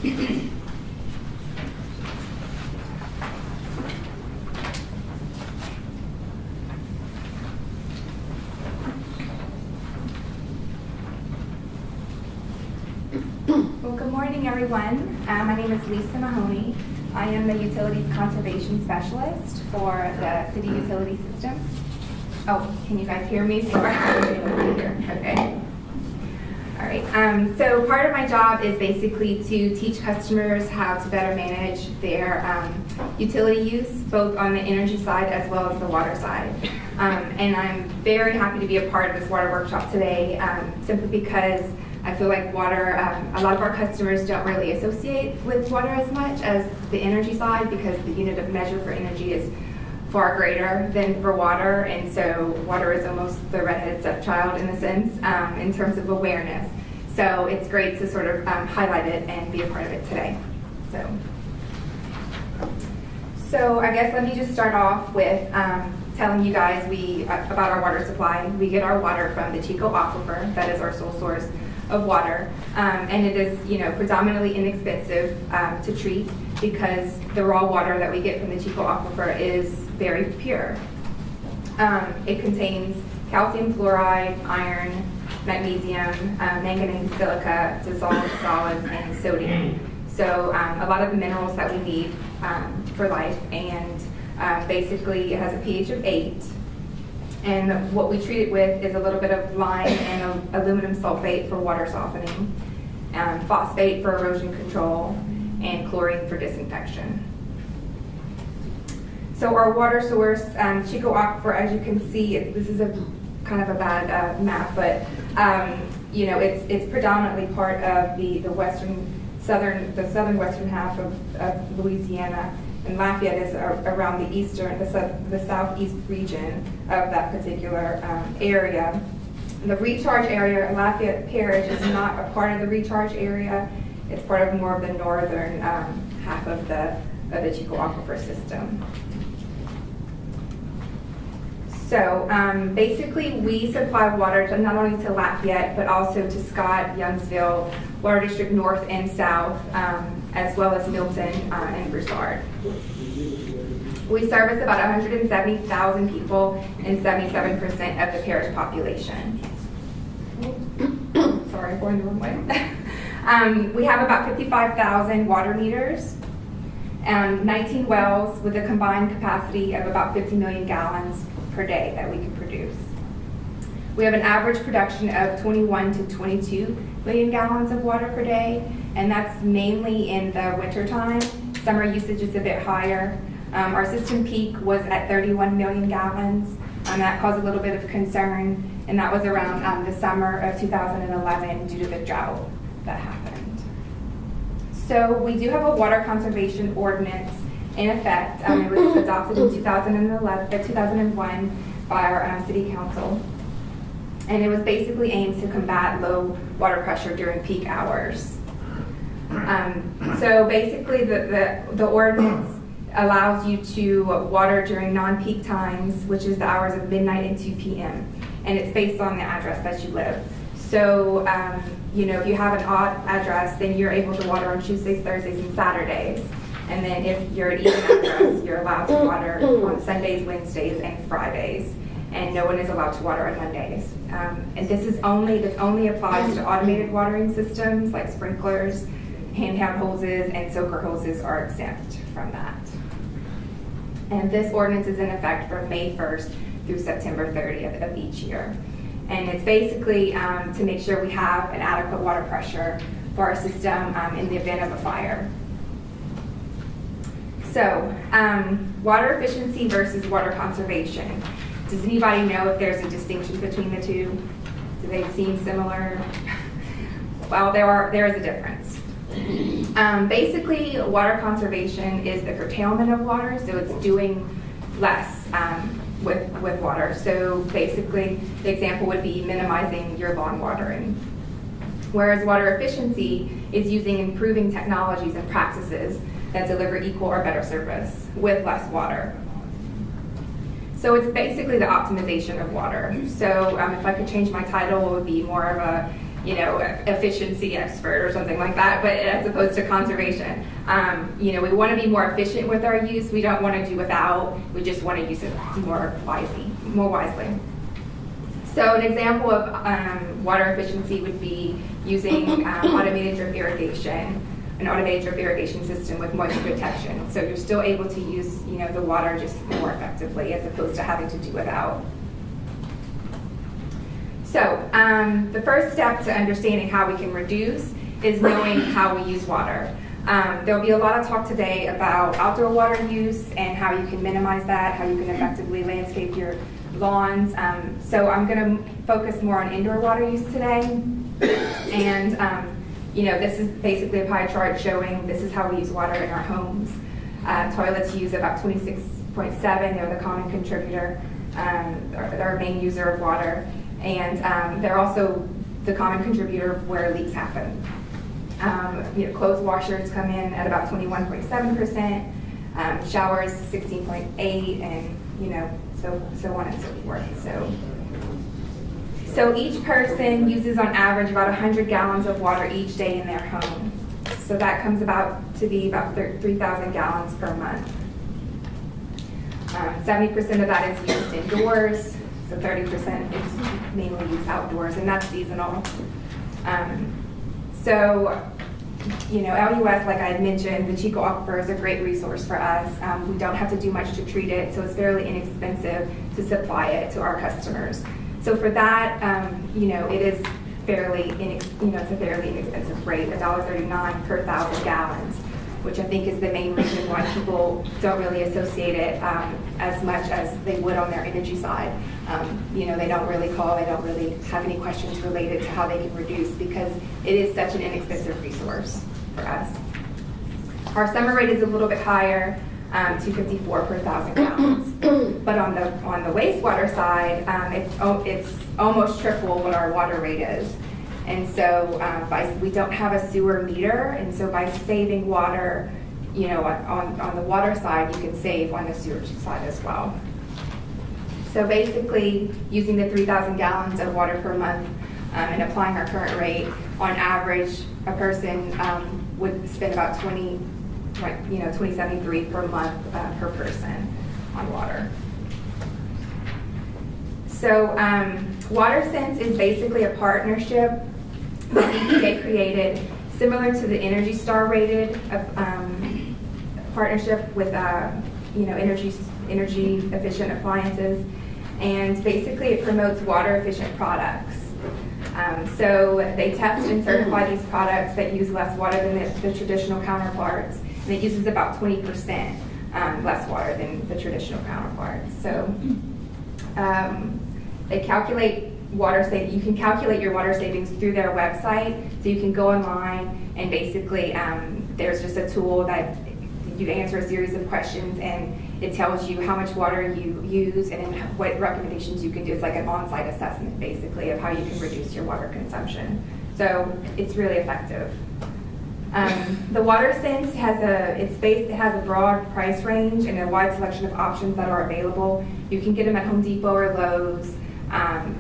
Well, good morning, everyone. My name is Lisa Mahoney. I am the Utilities Conservation Specialist for the City Utility System. Oh, can you guys hear me? Okay. All right. So part of my job is basically to teach customers how to better manage their utility use, both on the energy side as well as the water side. And I'm very happy to be a part of this water workshop today, simply because I feel like water, a lot of our customers don't really associate with water as much as the energy side, because the unit of measure for energy is far greater than for water, and so water is almost the redheaded stepchild in a sense, in terms of awareness. So it's great to sort of highlight it and be a part of it today. So I guess let me just start off with telling you guys about our water supply. We get our water from the Chico Aquifer. That is our sole source of water, and it is, predominantly inexpensive to treat, because the raw water that we get from the Chico Aquifer is very pure. It contains calcium fluoride, iron, magnesium, manganese, silica, dissolved solids, and sodium. So a lot of the minerals that we need for life, and basically it has a pH of 8. And what we treat it with is a little bit of lime and aluminum sulfate for water softening, phosphate for erosion control, and chlorine for disinfection. So our water source, Chico Aquifer, as you can see, this is a kind of a bad map, but it's predominantly part of the southern western half of Louisiana. And Lafayette is around the southeast region of that particular area. The recharge area, Lafayette Parish, is not a part of the recharge area. It's part of more of the northern half of the Chico Aquifer system. So basically, we supply water not only to Lafayette, but also to Scott, Youngsville, Water District North and South, as well as Milton and Broussard. We service about 170,000 people and 77% of the parish population. Sorry, I'm going the wrong way. We have about 55,000 water meters, 19 wells with a combined capacity of about 50 million gallons per day that we can produce. We have an average production of 21 to 22 million gallons of water per day, and that's mainly in the wintertime. Summer usage is a bit higher. Our system peak was at 31 million gallons. That caused a little bit of concern, and that was around the summer of 2011 due to the drought that happened. So we do have a water conservation ordinance in effect. It was adopted in 2001 by our city council, and it was basically aimed to combat low water pressure during peak hours. So basically the ordinance allows you to water during non-peak times, which is the hours of midnight and 2 p.m. And it's based on the address that you live. So, if you have an odd address, then you're able to water on Tuesdays, Thursdays, and Saturdays. And then if you're an even address, you're allowed to water on Sundays, Wednesdays, and Fridays. And no one is allowed to water on Mondays. And this only applies to automated watering systems like sprinklers, handheld hoses, and soaker hoses are exempt from that. And this ordinance is in effect from May 1st through September 30th of each year. And it's basically to make sure we have an adequate water pressure for our system in the event of a fire. So, water efficiency versus water conservation. Does anybody know if there's a distinction between the two? Do they seem similar? Well, there is a difference. Basically, water conservation is the curtailment of water, so it's doing less with water. So basically, the example would be minimizing your lawn watering. Whereas water efficiency is using improving technologies and practices that deliver equal or better service with less water. So it's basically the optimization of water. So if I could change my title, it would be more of a efficiency expert or something like that, but as opposed to conservation. We want to be more efficient with our use. We don't want to do without. We just want to use it more wisely. So an example of water efficiency would be using automated drip irrigation, an automated drip irrigation system with moisture detection. So you're still able to use the water just more effectively as opposed to having to do without. So the first step to understanding how we can reduce is knowing how we use water. There'll be a lot of talk today about outdoor water use and how you can minimize that, how you can effectively landscape your lawns. So I'm going to focus more on indoor water use today. And this is basically a pie chart showing this is how we use water in our homes. Toilets use about 26.7. They're the common contributor. They're our main user of water. And they're also the common contributor where leaks happen. Clothes washers come in at about 21.7%, showers 16.8, and so on and so forth. So each person uses on average about 100 gallons of water each day in their home. So that comes about to be about 3,000 gallons per month. 70% of that is used indoors. So 30% is mainly used outdoors, and that's seasonal. LUS, like I had mentioned, the Chico Aquifer is a great resource for us. We don't have to do much to treat it, so it's fairly inexpensive to supply it to our customers. So for that, it is fairly, it's a fairly inexpensive rate, $1.39 per 1,000 gallons, which I think is the main reason why people don't really associate it as much as they would on their energy side. They don't really call, they don't really have any questions related to how they can reduce because it is such an inexpensive resource for us. Our summer rate is a little bit higher, $2.54 per 1,000 gallons. But on the wastewater side, it's almost triple what our water rate is. And so we don't have a sewer meter, and so by saving water, on the water side, you can save on the sewer side as well. So basically, using the 3,000 gallons of water per month and applying our current rate, on average, a person would spend about $20.73 per month per person on water. So WaterSense is basically a partnership that EPA created, similar to the Energy Star rated partnership with energy efficient appliances, and basically it promotes water efficient products. So they test and certify these products that use less water than the traditional counterparts, and it uses about 20% less water than the traditional counterparts. So they calculate you can calculate your water savings through their website. So you can go online and basically there's just a tool that you answer a series of questions and it tells you how much water you use and what recommendations you can do. It's like an on-site assessment basically of how you can reduce your water consumption. So it's really effective. The WaterSense has a broad price range and a wide selection of options that are available. You can get them at Home Depot or Lowe's.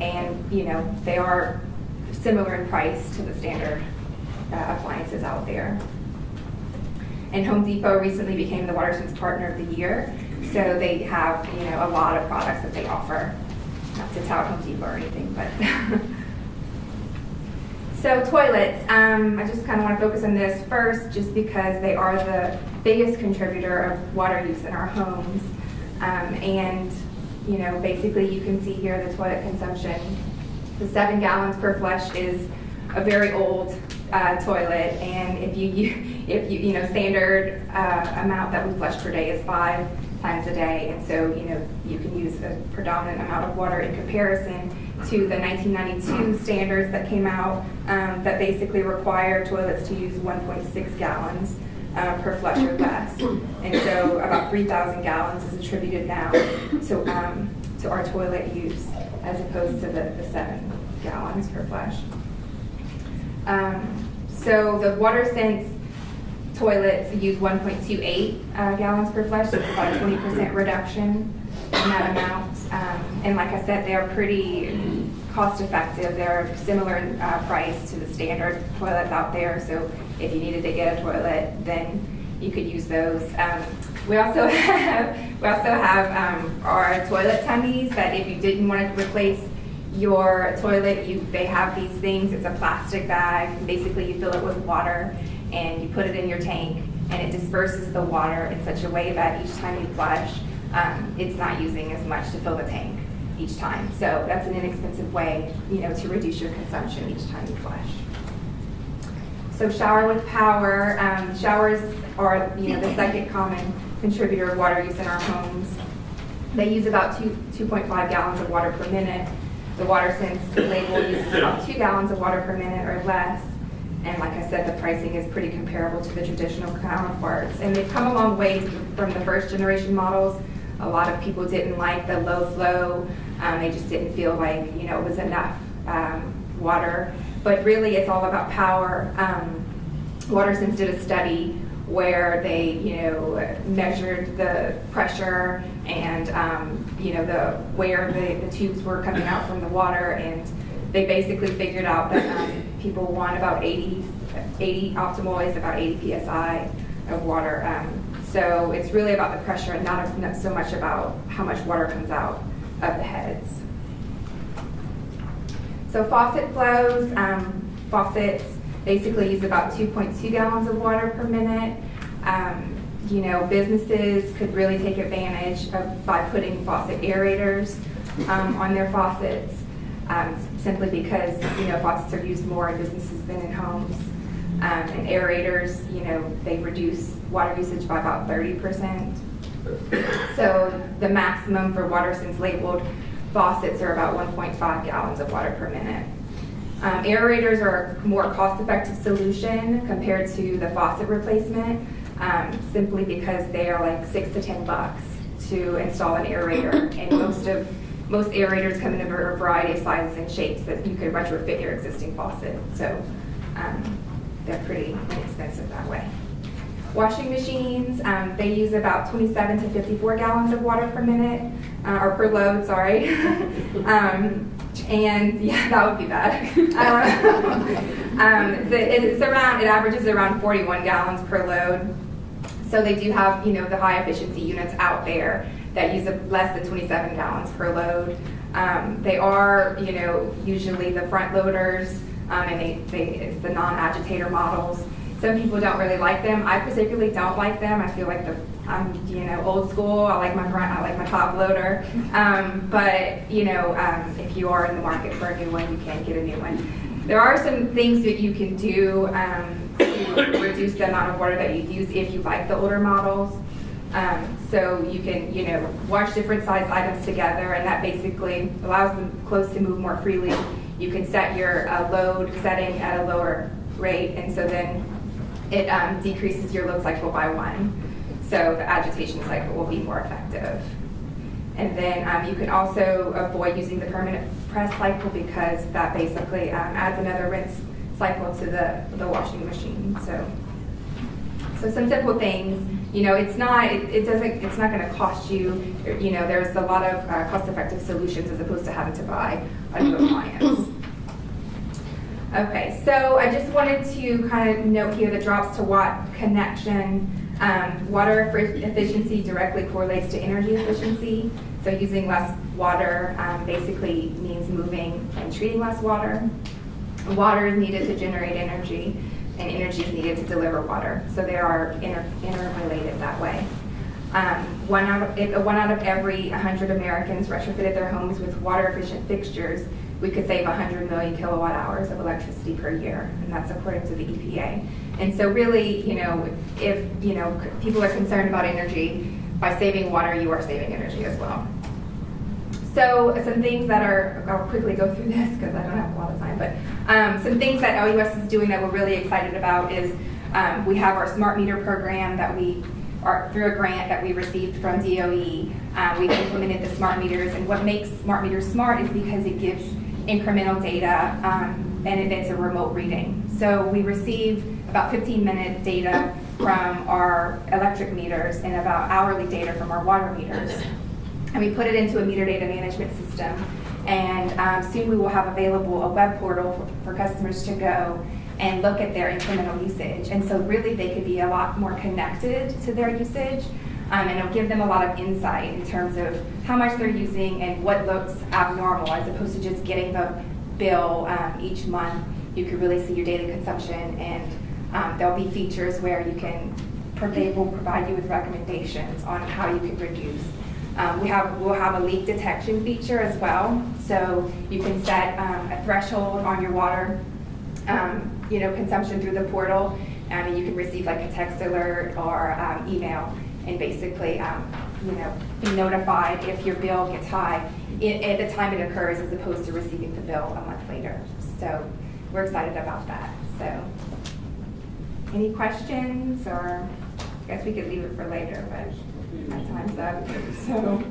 And they are similar in price to the standard appliances out there. And Home Depot recently became the WaterSense Partner of the Year, so they have a lot of products that they offer. Not to tout Home Depot or anything, but so toilets. I just kind of want to focus on this first, just because they are the biggest contributor of water use in our homes, and basically you can see here the toilet consumption. The 7 gallons per flush is a very old toilet, and if you standard amount that we flush per day is 5 times a day, and so you can use a predominant amount of water in comparison to the 1992 standards that came out that basically require toilets to use 1.6 gallons per flush or less. And so about 3,000 gallons is attributed now to our toilet use as opposed to the 7 gallons per flush. So the WaterSense toilets use 1.28 gallons per flush, so it's about a 20% reduction in that amount. And like I said, they are pretty cost effective. They're similar in price to the standard toilets out there. So if you needed to get a toilet, then you could use those. We also have our toilet tummies that if you didn't want to replace your toilet, they have these things. It's a plastic bag. Basically, you fill it with water and you put it in your tank, and it disperses the water in such a way that each time you flush, it's not using as much to fill the tank each time. So that's an inexpensive way, to reduce your consumption each time you flush. So shower with power. Showers are, the second common contributor of water use in our homes. They use about 2.5 gallons of water per minute. The WaterSense label uses about 2 gallons of water per minute or less. And like I said, the pricing is pretty comparable to the traditional counterparts. And they've come a long way from the first generation models. A lot of people didn't like the low flow. They just didn't feel like, it was enough water. But really, it's all about power. WaterSense did a study where they, measured the pressure and, where the tubes were coming out from the water, and they basically figured out that people want about 80 optimal is about 80 psi of water. So it's really about the pressure and not so much about how much water comes out of the heads. So faucet flows. Faucets basically use about 2.2 gallons of water per minute. Businesses could really take advantage by putting faucet aerators on their faucets, simply because faucets are used more in businesses than in homes. And aerators, they reduce water usage by about 30%. So the maximum for WaterSense labeled faucets are about 1.5 gallons of water per minute. Aerators are a more cost-effective solution compared to the faucet replacement, simply because they are like $6 to $10 to install an aerator, and most aerators come in a variety of sizes and shapes that you could retrofit your existing faucet. So they're pretty inexpensive that way. Washing machines, they use about 27 to 54 gallons of water per minute, or per load, sorry. And yeah, that would be bad. It averages around 41 gallons per load. So they do have, the high efficiency units out there that use less than 27 gallons per load. They are, usually the front loaders, and it's the non-agitator models. Some people don't really like them. I particularly don't like them. I feel like I'm, old school. I like my top loader. But if you are in the market for a new one, you can get a new one. There are some things that you can do to reduce the amount of water that you use if you like the older models. So you can, wash different size items together, and that basically allows the clothes to move more freely. You can set your load setting at a lower rate, and so then it decreases your load cycle by 1. So the agitation cycle will be more effective. And then you can also avoid using the permanent press cycle, because that basically adds another rinse cycle to the washing machine. So some simple things. It's not going to cost you. There's a lot of cost-effective solutions as opposed to having to buy a new appliance. Okay, so I just wanted to kind of note here the drops to watt connection. Water efficiency directly correlates to energy efficiency. So using less water basically means moving and treating less water. Water is needed to generate energy, and energy is needed to deliver water. So they are interrelated that way. One out of every 100 Americans retrofitted their homes with water-efficient fixtures, we could save 100 million kilowatt hours of electricity per year, and that's according to the EPA. And so really, if people are concerned about energy, by saving water, you are saving energy as well. So some things that I'll quickly go through this because I don't have a lot of time, but some things that LUS is doing that we're really excited about is we have our smart meter program that through a grant that we received from DOE. We've implemented the smart meters, and what makes smart meters smart is because it gives incremental data, and it's a remote reading. So we receive about 15-minute data from our electric meters and about hourly data from our water meters. And we put it into a meter data management system. And soon we will have available a web portal for customers to go and look at their incremental usage. And so really they could be a lot more connected to their usage, and it'll give them a lot of insight in terms of how much they're using and what looks abnormal, as opposed to just getting the bill each month. You can really see your daily consumption, and there'll be features where they will provide you with recommendations on how you can reduce. We'll have a leak detection feature as well, so you can set a threshold on your water consumption through the portal, and you can receive like a text alert or email, and basically be notified if your bill gets high at the time it occurs, as opposed to receiving the bill a month later. So we're excited about that. So any questions, or I guess we could leave it for later, but my time's up. So.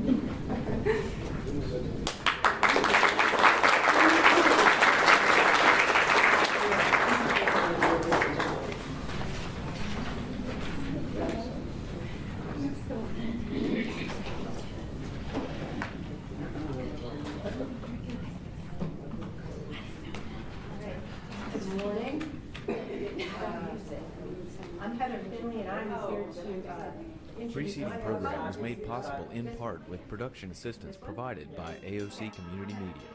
Preceding program was made possible in part with production assistance provided by AOC Community Media.